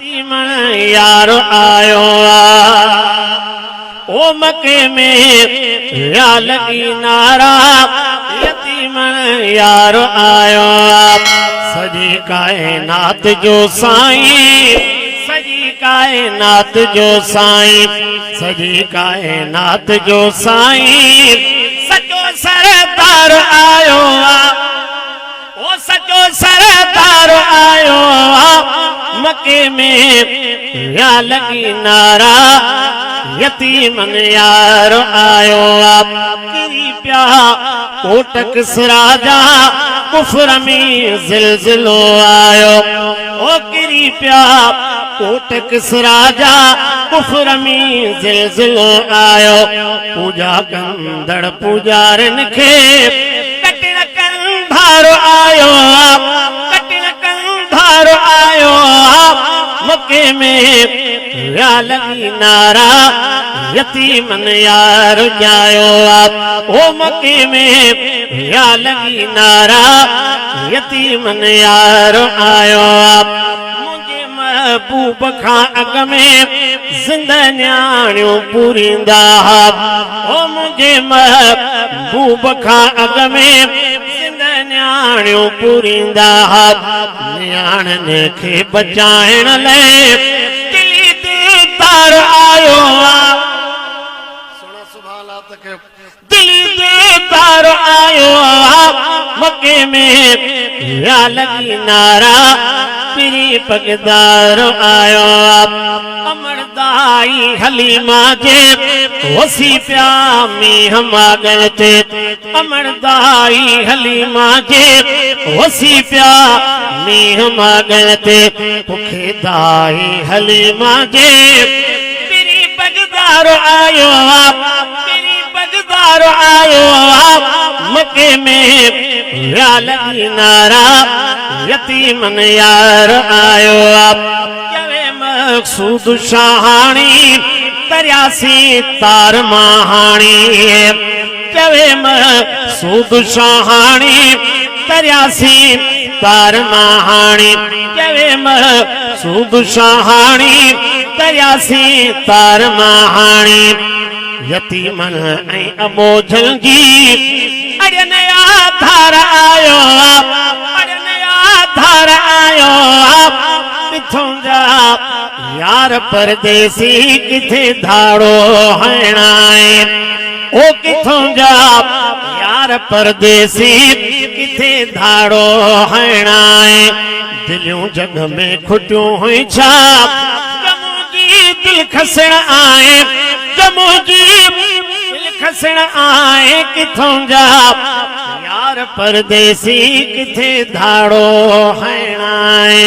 यतीम यार आयो ओ मके में या लगी नारा यतीम यार आयो सजी कायनात जो साईं सजी कायनात जो साईं सजी कायनात जो साईं सचो सरदार आयो ओ सचो सरदार आयो मके में या लगी नारा यतीमन यार आयो किरी प्या कोटक सराजा कुफर में जिलजिलो आयो ओ किरी प्या कोटक सराजा कुफर में जिलजिलो आयो पूजा कंदड़ पुजारन खे कटण कंधार आयो कटण कंधार आयो मके में या लगी नारा यतीमन यार जायो ओ मके में या लगी नारा यतीमन यार आयो मुझे महबूब खां अग में जिंदनियाणियों पूरींदा ओ मुझे महबूब खां अग में जिंदनियाणियों पूरींदा नियाणन खे बचाइण लाइ तार आयो सुना सुभाला तक दिली दे तार आयो मके में या लगी नारा पिरी पगदार आयो अमरदाई हलीमा जे वसी प्या में हम आगल थे अमरदाई हलीमा जे वसी प्या में हम आगल थे पुखे दाई हलीमा जे पिरी पगदार आयो पिरी पगदार आयो मके में या लगी नारा यतीमन यार आयो जवे मकसूद शाहानी तरियासी तार महानी जवे मकसूद शाहानी तरियासी तार महानी जवे मकसूद शाहानी तरियासी तार महानी यतीमन ऐं अबोझल जी अरे नया धार आयो अरे नया धार आयो किथों जा यार परदेसी किथे धाड़ो हणाए ओ किथों जा यार परदेसी किथे धाड़ो हणाए दिलियों जग में खुटियों हुई छा जमूजी दिल खसण आए जमूजी दिल खसण आए किथों जा यार परदेसी किथे धाड़ो हणाए।